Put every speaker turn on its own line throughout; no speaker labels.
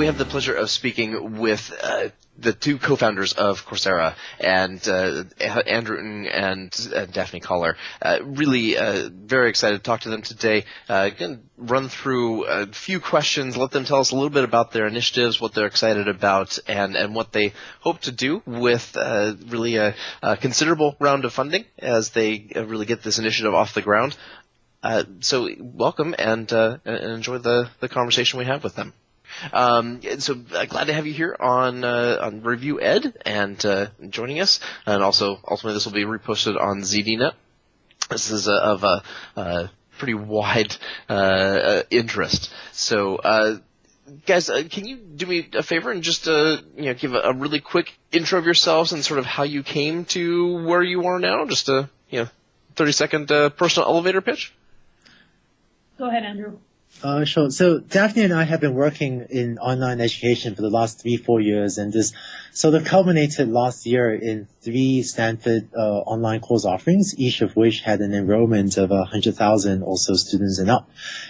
we have the pleasure of speaking with the two co-founders of Coursera, and Andrew and Daphne Koller. Really very excited to talk to them today. Going to run through a few questions, let them tell us a little bit about their initiatives, what they're excited about, and what they hope to do with really a considerable round of funding as they really get this initiative off the ground. So welcome and enjoy the conversation we have with them. So glad to have you here on Review Ed and joining us. And also, ultimately, this will be reposted on ZDNet. This is of a pretty wide interest. So, guys, can you do me a favor and just give a really quick intro of yourselves and sort of how you came to where you are now? Just a 30-second personal elevator pitch.
Go ahead, Andrew.
Sure. So Daphne and I have been working in online education for the last 3-4 years, and this sort of culminated last year in 3 Stanford online course offerings, each of which had an enrollment of 100,000 or so students and up.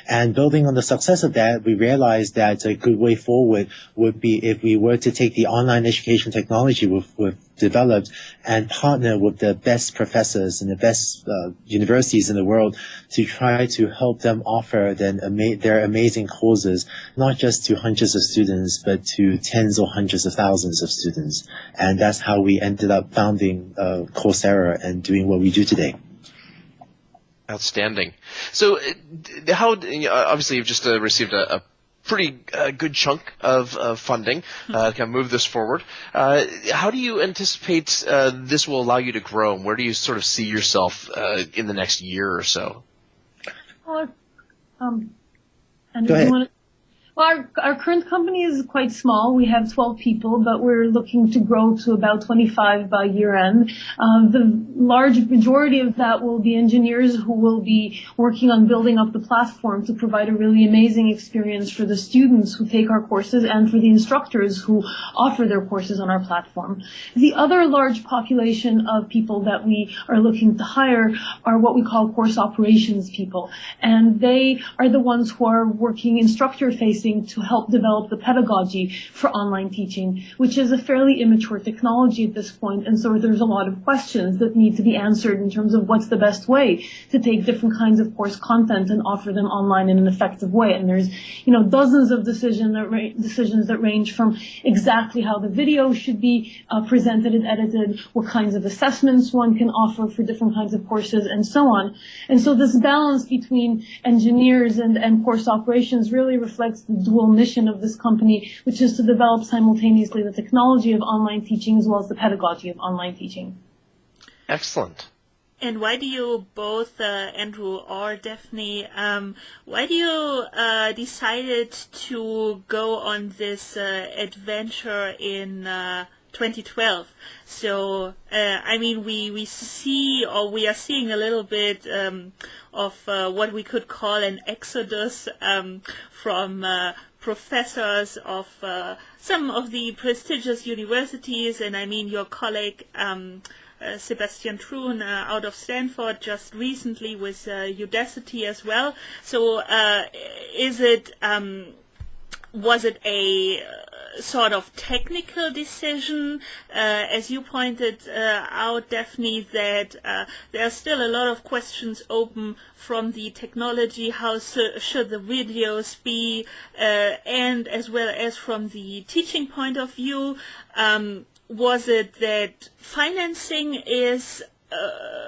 And building on the success of that, we realized that a good way forward would be if we were to take the online education technology we've developed and partner with the best professors and the best universities in the world to try to help them offer their amazing courses, not just to hundreds of students, but to tens or hundreds of thousands of students. And that's how we ended up founding Coursera and doing what we do today.
Outstanding. So how, obviously you've just received a pretty good chunk of funding to kind of move this forward. How do you anticipate this will allow you to grow, and where do you sort of see yourself in the next year or so?
Well, Andrew, do you want to? Well, our current company is quite small. We have 12 people, but we're looking to grow to about 25 by year end. The large majority of that will be engineers who will be working on building up the platform to provide a really amazing experience for the students who take our courses and for the instructors who offer their courses on our platform. The other large population of people that we are looking to hire are what we call course operations people. And they are the ones who are working instructor facing to help develop the pedagogy for online teaching, which is a fairly immature technology at this point, and so there's a lot of questions that need to be answered in terms of what's the best way to take different kinds of course content and offer them online in an effective way. And there's, dozens of decisions that range from exactly how the video should be presented and edited, what kinds of assessments one can offer for different kinds of courses, and so on. And so this balance between engineers and course operations really reflects the dual mission of this company, which is to develop simultaneously the technology of online teaching as well as the pedagogy of online teaching.
Excellent.
And why do you both, Andrew or Daphne, why do you decided to go on this adventure in 2012? So, we see, or we are seeing a little bit of what we could call an exodus from professors of some of the prestigious universities, and your colleague Sebastian Truhn out of Stanford just recently with Udacity as well. So was it a sort of technical decision, as you pointed out, Daphne, that there are still a lot of questions open from the technology, how should the videos be, and as well as from the teaching point of view? Was it that financing is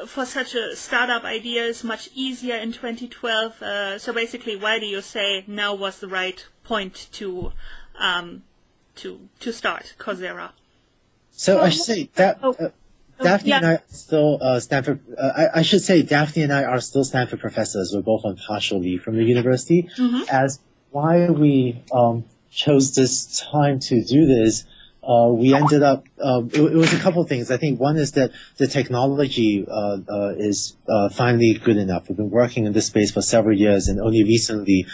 for such a startup idea is much easier in 2012? So basically, why do you say now was the right point to start Coursera?
So I should say that Daphne and I are still Stanford. I should say Daphne and I are still Stanford professors. We're both on partial leave from the university. Mm-hmm. As why we chose this time to do this, we ended up. It was a couple of things. I think one is that the technology is finally good enough. We've been working in this space for several years, and only recently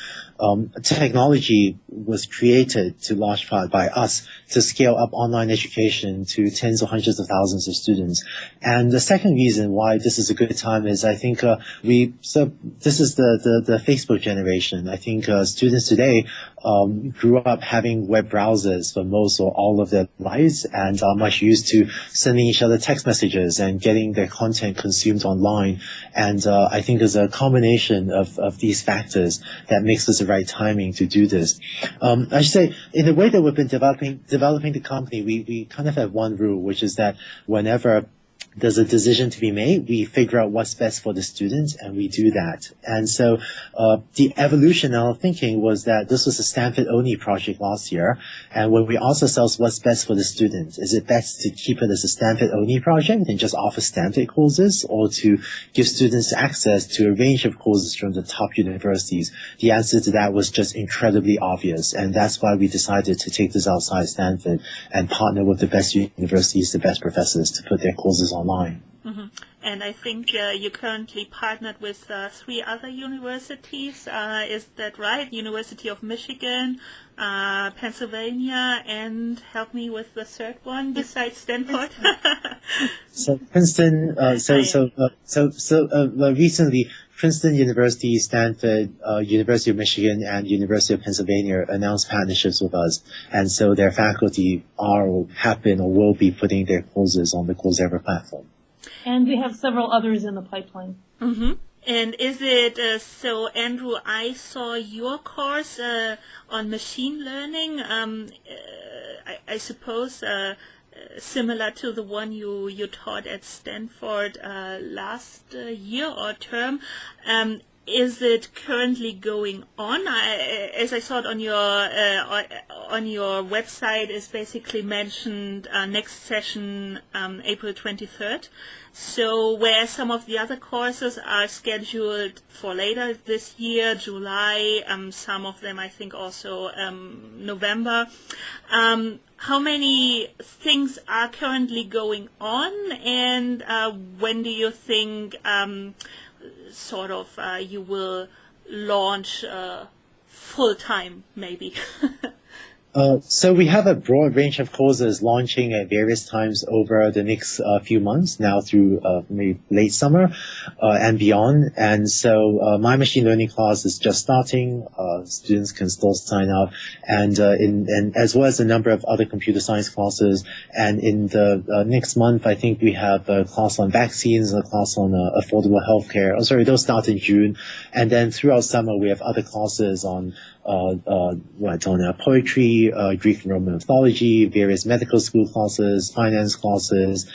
technology was created to large part by us to scale up online education to tens or hundreds of thousands of students. And the second reason why this is a good time is I think this is the Facebook generation. I think students today grew up having web browsers for most or all of their lives and are much used to sending each other text messages and getting their content consumed online. And I think there's a combination of these factors that makes this the right timing to do this. I should say, in the way that we've been developing the company, we kind of have one rule, which is that whenever there's a decision to be made, we figure out what's best for the students, and we do that. And so the evolution in our thinking was that this was a Stanford-only project last year, and when we asked ourselves what's best for the students, is it best to keep it as a Stanford-only project and just offer Stanford courses, or to give students access to a range of courses from the top universities? The answer to that was just incredibly obvious, and that's why we decided to take this outside Stanford and partner with the best universities, the best professors to put their courses online.
Mm-hmm. And I think you currently partnered with 3 other universities. Is that right? University of Michigan, Pennsylvania, and help me with the third one besides Stanford.
So Princeton. Recently, Princeton University, Stanford, University of Michigan, and University of Pennsylvania announced partnerships with us, and so their faculty are or have been or will be putting their courses on the Coursera platform.
And we have several others in the pipeline.
Mm-hmm. And is it, so Andrew, I saw your course on machine learning, I suppose similar to the one you taught at Stanford last year or term. Is it currently going on? As I saw it on your website, is basically mentioned next session April 23rd. So where some of the other courses are scheduled for later this year, July, some of them I think also November. How many things are currently going on, and when do you think you will launch full-time, maybe?
So we have a broad range of courses launching at various times over the next few months, now through maybe late summer and beyond. And so my machine learning class is just starting. Students can still sign up, and as well as a number of other computer science classes. And in the next month, I think we have a class on vaccines, a class on affordable healthcare. Oh, sorry, those start in June. And then throughout summer, we have other classes on poetry, Greek and Roman mythology, various medical school classes, finance classes,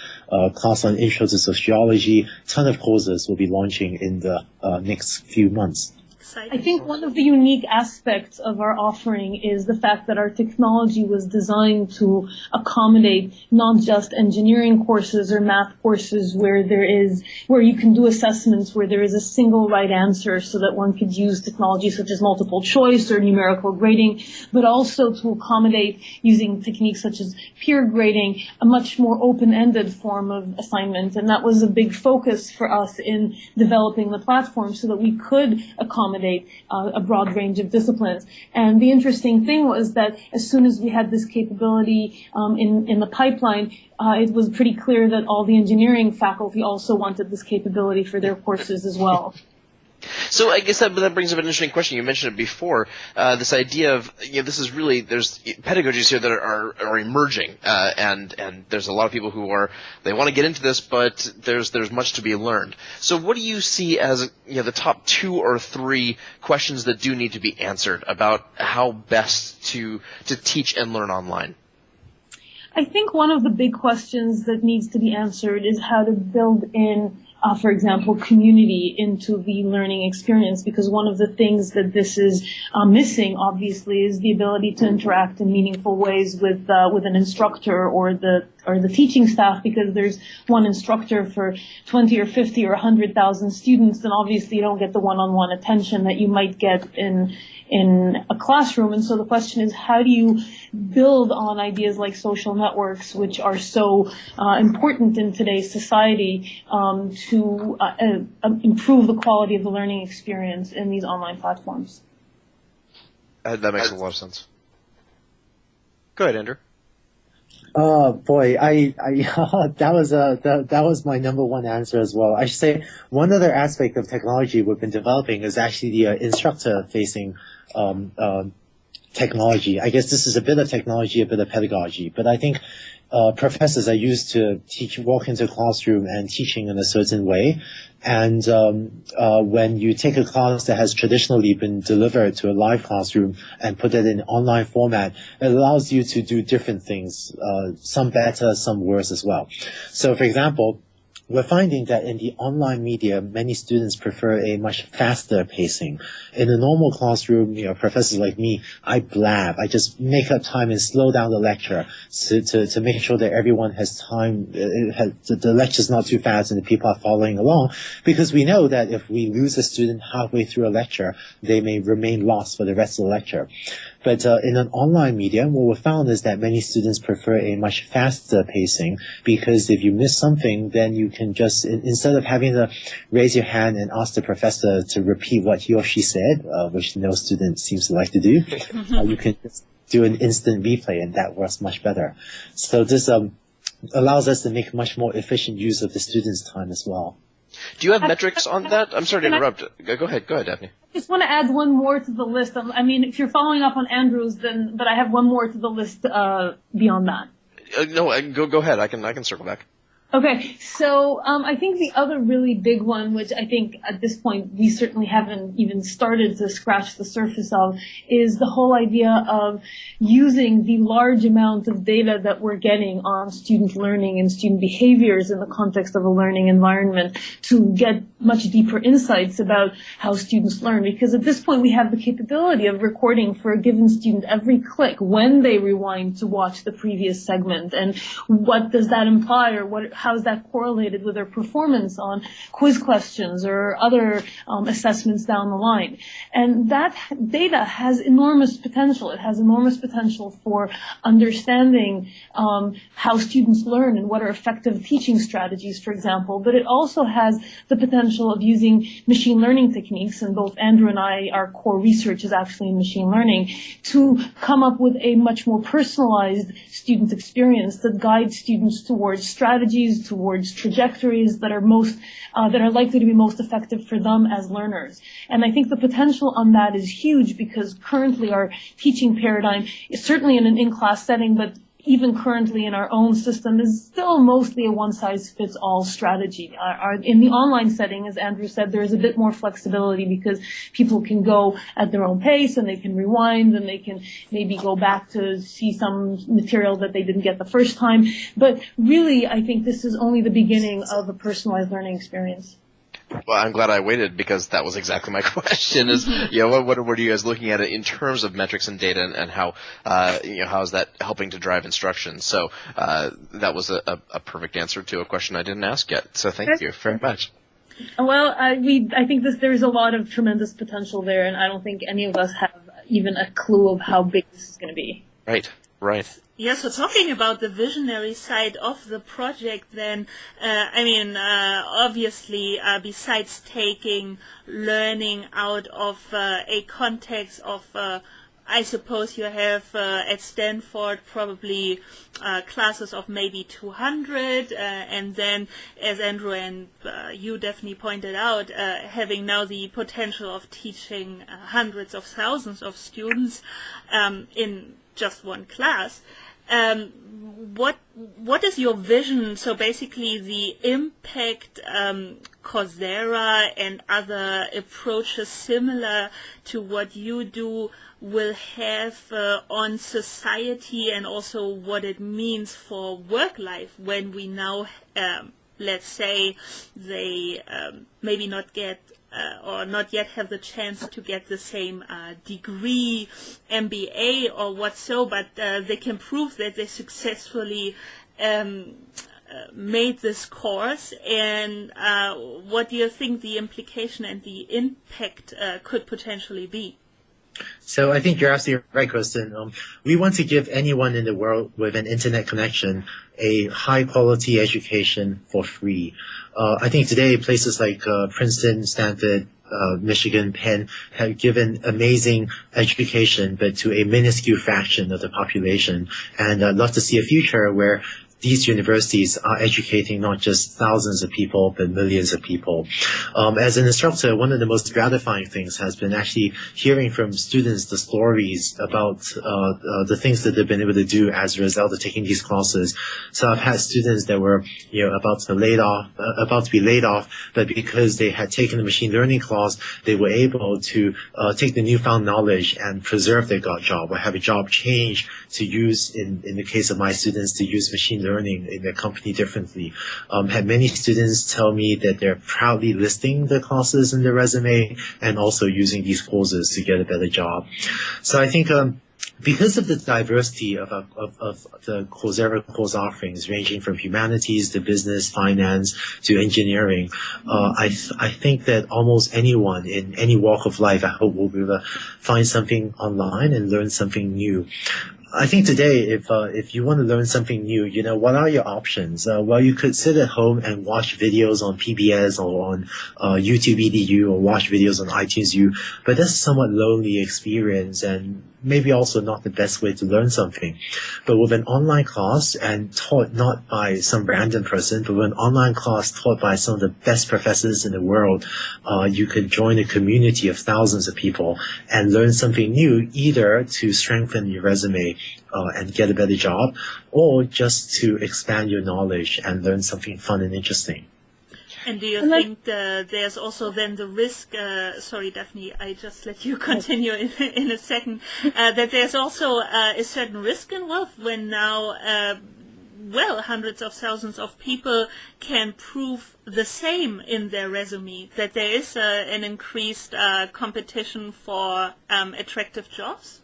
class on intro to sociology. Ton of courses will be launching in the next few months.
I think one of the unique aspects of our offering is the fact that our technology was designed to accommodate not just engineering courses or math courses where you can do assessments where there is a single right answer, so that one could use technology such as multiple choice or numerical grading, but also to accommodate using techniques such as peer grading, a much more open-ended form of assignment. And that was a big focus for us in developing the platform, so that we could accommodate a broad range of disciplines. And the interesting thing was that as soon as we had this capability in the pipeline, it was pretty clear that all the engineering faculty also wanted this capability for their courses as well.
So I guess that brings up an interesting question. You mentioned it before, this idea of, this is really, there's pedagogies here that are emerging, and there's a lot of people who they want to get into this, but there's much to be learned. So what do you see as, the top 2 or 3 questions that do need to be answered about how best to teach and learn online?
I think one of the big questions that needs to be answered is how to build in for example, community into the learning experience, because one of the things that this is missing, obviously, is the ability to interact in meaningful ways with an instructor or the teaching staff, because there's one instructor for 20 or 50 or 100,000 students, and obviously you don't get the one-on-one attention that you might get in a classroom. And so the question is, how do you build on ideas like social networks, which are so important in today's society, to improve the quality of the learning experience in these online platforms?
That makes a lot of sense. Go ahead, Andrew.
Oh boy, I that was my number one answer as well. I should say one other aspect of technology we've been developing is actually the instructor facing technology. I guess this is a bit of technology, a bit of pedagogy, but I think professors are used to walk into a classroom and teaching in a certain way. And when you take a class that has traditionally been delivered to a live classroom and put it in online format, it allows you to do different things, some better, some worse as well. So, for example, we're finding that in the online media, many students prefer a much faster pacing. In a normal classroom, professors like me, I blab. I just make up time and slow down the lecture to make sure that everyone has time. The lecture's not too fast and the people are following along, because we know that if we lose a student halfway through a lecture, they may remain lost for the rest of the lecture. But in an online medium, what we found is that many students prefer a much faster pacing, because if you miss something, then you can just, instead of having to raise your hand and ask the professor to repeat what he or she said, which no student seems to like to do, you can just do an instant replay, and that works much better. So this allows us to make much more efficient use of the students' time as well.
Do you have metrics on that? I'm sorry to interrupt. Go ahead, Daphne.
I just want to add one more to the list. I mean, if you're following up on Andrew's, but I have one more to the list beyond that.
No, go ahead. I can circle back.
Okay, so I think the other really big one, which I think at this point we certainly haven't even started to scratch the surface of, is the whole idea of using the large amount of data that we're getting on student learning and student behaviors in the context of a learning environment to get much deeper insights about how students learn. Because at this point we have the capability of recording for a given student every click when they rewind to watch the previous segment, and what does that imply, or how is that correlated with their performance on quiz questions or other assessments down the line. And that data has enormous potential. It has enormous potential for understanding how students learn and what are effective teaching strategies, for example. But it also has the potential of using machine learning techniques, and both Andrew and I, our core research is actually in machine learning, to come up with a much more personalized student experience that guides students towards strategies, towards trajectories that are likely to be most effective for them as learners. And I think the potential on that is huge, because currently our teaching paradigm is certainly in an in-class setting, but even currently in our own system is still mostly a one-size-fits-all strategy. In the online setting, as Andrew said, there is a bit more flexibility, because people can go at their own pace and they can rewind and they can maybe go back to see some material that they didn't get the first time. But really, I think this is only the beginning of a personalized learning experience.
Well, I'm glad I waited, because that was exactly my question. Is what are you guys looking at in terms of metrics and data, and how how is that helping to drive instruction? So that was a perfect answer to a question I didn't ask yet. So thank you very much.
Well, I think there's a lot of tremendous potential there, and I don't think any of us have even a clue of how big this is going to be.
Right.
Yeah, so talking about the visionary side of the project, then, obviously, besides taking learning out of a context of, I suppose you have at Stanford probably classes of maybe 200, and then, as Andrew and you definitely pointed out, having now the potential of teaching hundreds of thousands of students in just one class. What is your vision? So basically the impact Coursera and other approaches similar to what you do will have on society, and also what it means for work life when we now, let's say, they maybe not get or not yet have the chance to get the same degree, MBA or what so, but they can prove that they successfully made this course. And what do you think the implication and the impact could potentially be?
So I think you're absolutely right, Kirsten. We want to give anyone in the world with an internet connection a high-quality education for free. I think today places like Princeton, Stanford, Michigan, Penn have given amazing education, but to a minuscule fraction of the population. And I'd love to see a future where these universities are educating not just thousands of people, but millions of people. As an instructor, one of the most gratifying things has been actually hearing from students the stories about the things that they've been able to do as a result of taking these classes. So I've had students that were, about to be laid off, but because they had taken the machine learning class, they were able to take the newfound knowledge and preserve their job, or have a job change to use, in the case of my students, to use machine learning in their company differently. Had many students tell me that they're proudly listing the classes in their resume and also using these courses to get a better job. So I think because of the diversity of the Coursera course offerings, ranging from humanities to business, finance to engineering, I think that almost anyone in any walk of life, I hope, will be able to find something online and learn something new. I think today, if you want to learn something new, what are your options? Well, you could sit at home and watch videos on PBS or on YouTube EDU, or watch videos on iTunes U, but that's a somewhat lonely experience, and maybe also not the best way to learn something. But with an online class, and taught not by some random person, but with an online class taught by some of the best professors in the world, you could join a community of thousands of people and learn something new, either to strengthen your resume and get a better job, or just to expand your knowledge and learn something fun and interesting.
And do you think there's also then the risk, sorry Daphne, I just let you continue in a second, that there's also a certain risk involved when now, hundreds of thousands of people can prove the same in their resume, that there is an increased competition for attractive jobs?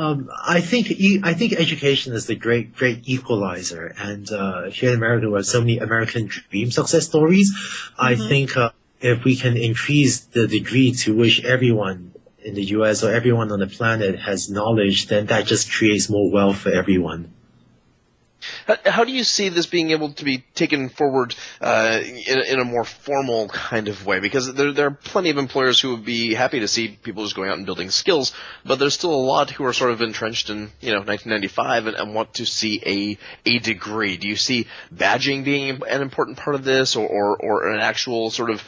I think education is the great equalizer, and here in America, we have so many American dream success stories. I think if we can increase the degree to which everyone in the U.S. or everyone on the planet has knowledge, then that just creates more wealth for everyone.
How do you see this being able to be taken forward in a more formal kind of way? Because there are plenty of employers who would be happy to see people just going out and building skills, but there's still a lot who are sort of entrenched in 1995 and want to see a degree. Do you see badging being an important part of this, or an actual sort of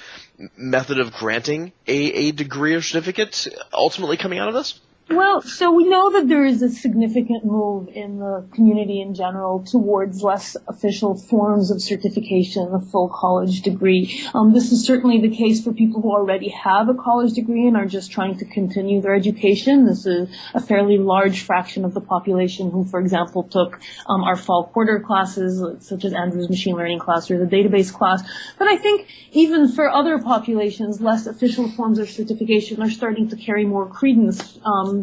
method of granting a degree or certificate ultimately coming out of this?
Well, so we know that there is a significant move in the community in general towards less official forms of certification, a full college degree. This is certainly the case for people who already have a college degree and are just trying to continue their education. This is a fairly large fraction of the population who, for example, took our fall quarter classes, such as Andrew's machine learning class or the database class. But I think even for other populations, less official forms of certification are starting to carry more credence.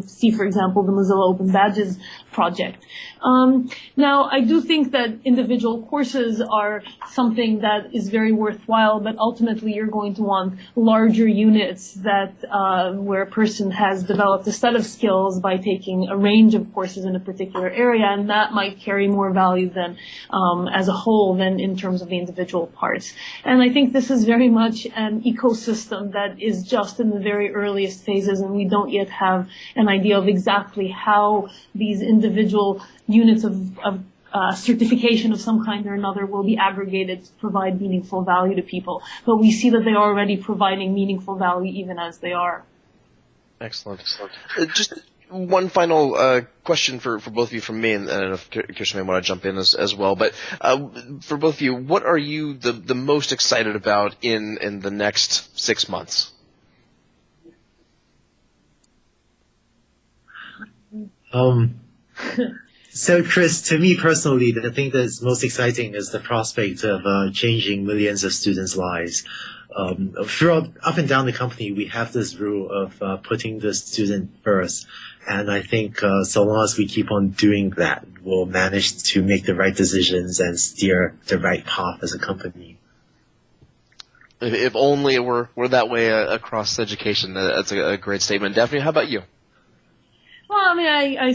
See, for example, the Mozilla Open Badges project. Now, I do think that individual courses are something that is very worthwhile, but ultimately you're going to want larger units that where a person has developed a set of skills by taking a range of courses in a particular area, and that might carry more value than as a whole than in terms of the individual parts. And I think this is very much an ecosystem that is just in the very earliest phases, and we don't yet have an idea of exactly how these individual units of certification of some kind or another will be aggregated to provide meaningful value to people. But we see that they are already providing meaningful value even as they are.
Excellent. Just one final question for both of you from me, and I don't know if Kirsten may want to jump in as well. But for both of you, what are you the most excited about in the next 6 months?
So, Chris, to me personally, the thing that's most exciting is the prospect of changing millions of students' lives. Throughout, up and down the company, we have this rule of putting the student first. And I think so long as we keep on doing that, we'll manage to make the right decisions and steer the right path as a company.
If only it were that way across education. That's a great statement. Daphne, how about you?
Well, I mean, I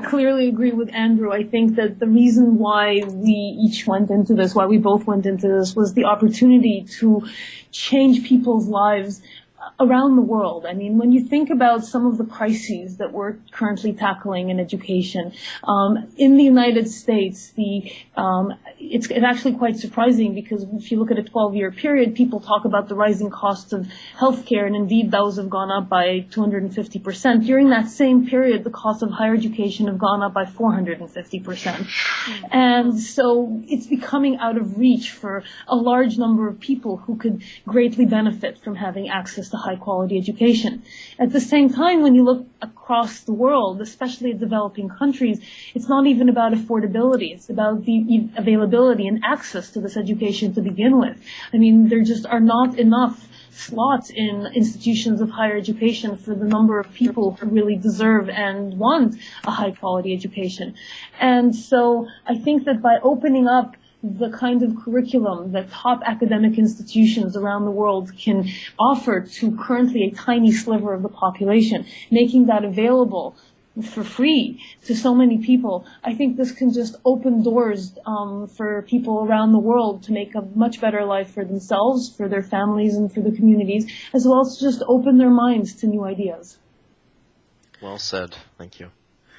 clearly agree with Andrew. I think that the reason why we each went into this, why we both went into this, was the opportunity to change people's lives around the world. I mean, when you think about some of the crises that we're currently tackling in education, in the United States, it's actually quite surprising, because if you look at a 12-year period, people talk about the rising costs of healthcare, and indeed those have gone up by 250%. During that same period, the costs of higher education have gone up by 450%. And so it's becoming out of reach for a large number of people who could greatly benefit from having access to high-quality education. At the same time, when you look across the world, especially developing countries, it's not even about affordability. It's about the availability and access to this education to begin with. I mean, there just are not enough slots in institutions of higher education for the number of people who really deserve and want a high-quality education. And so I think that by opening up the kind of curriculum that top academic institutions around the world can offer to currently a tiny sliver of the population, making that available for free to so many people, I think this can just open doors for people around the world to make a much better life for themselves, for their families, and for the communities, as well as just open their minds to new ideas.
Well said. Thank you.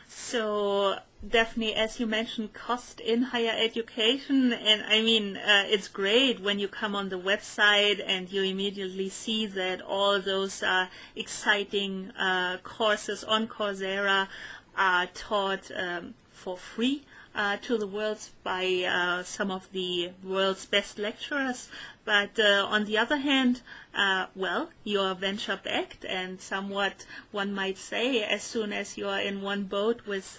So, Daphne, as you mentioned, cost in higher education, and I mean, it's great when you come on the website and you immediately see that all those exciting courses on Coursera are taught for free to the world by some of the world's best lecturers. But on the other hand, well, you're venture-backed, and somewhat, one might say, as soon as you're in one boat with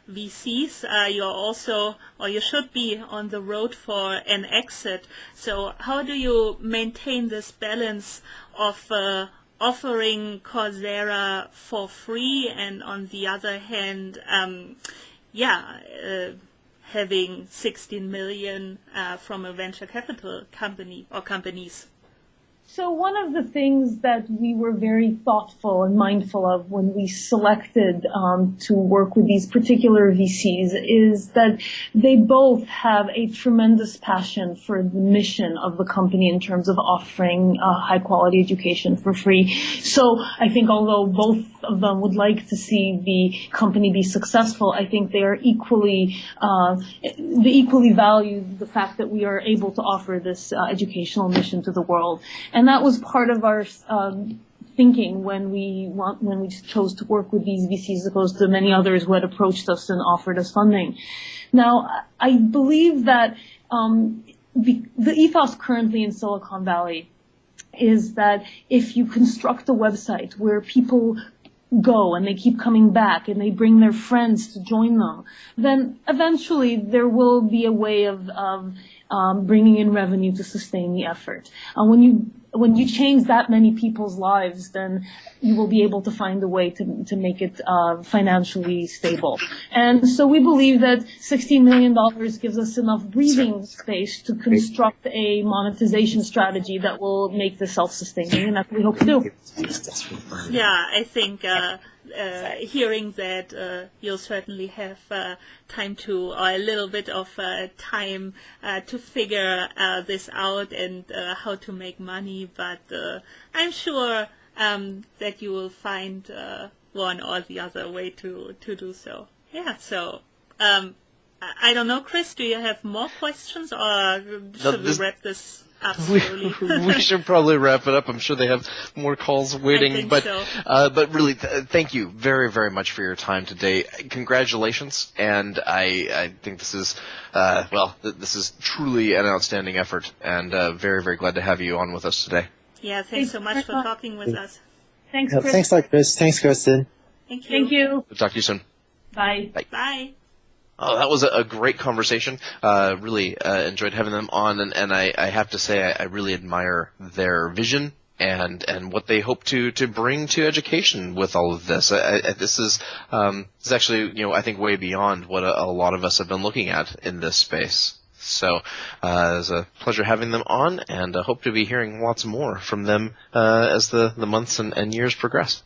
VCs, you're also, or you should be on the road for an exit. So how do you maintain this balance of offering Coursera for free, and on the other hand, having 16 million from a venture capital company or companies?
So one of the things that we were very thoughtful and mindful of when we selected to work with these particular VCs is that they both have a tremendous passion for the mission of the company in terms of offering high quality education for free. So I think although both of them would like to see the company be successful, I think they are equally value the fact that we are able to offer this educational mission to the world. And that was part of our thinking when we chose to work with these VCs, as opposed to many others who had approached us and offered us funding. Now, I believe that the ethos currently in Silicon Valley is that if you construct a website where people go and they keep coming back and they bring their friends to join them, then eventually there will be a way of bringing in revenue to sustain the effort. When you change that many people's lives, then you will be able to find a way to make it financially stable. And so we believe that $16 million gives us enough breathing space to construct a monetization strategy that will make this self-sustaining, and that's what we hope to do.
Yeah, I think hearing that you'll certainly have time to, or a little bit of time to figure this out and how to make money, but I'm sure that you will find one or the other way to do so. Yeah, so I don't know, Chris, do you have more questions, or should we wrap this up slowly?
We should probably wrap it up. I'm sure they have more calls waiting. But really, thank you very, very much for your time today. Congratulations, and I think this is this is truly an outstanding effort, and very, very glad to have you on with us today.
Yeah, thanks so much for talking with us.
Thanks, Chris.
Thanks, Chris. Thanks, Kirsten.
Thank you.
Thank you.
We'll talk to you soon.
Bye.
Bye.
Bye.
Oh, that was a great conversation. Really enjoyed having them on, and I have to say I really admire their vision and what they hope to bring to education with all of this. This is actually, I think way beyond what a lot of us have been looking at in this space. So it was a pleasure having them on, and I hope to be hearing lots more from them as the months and years progress.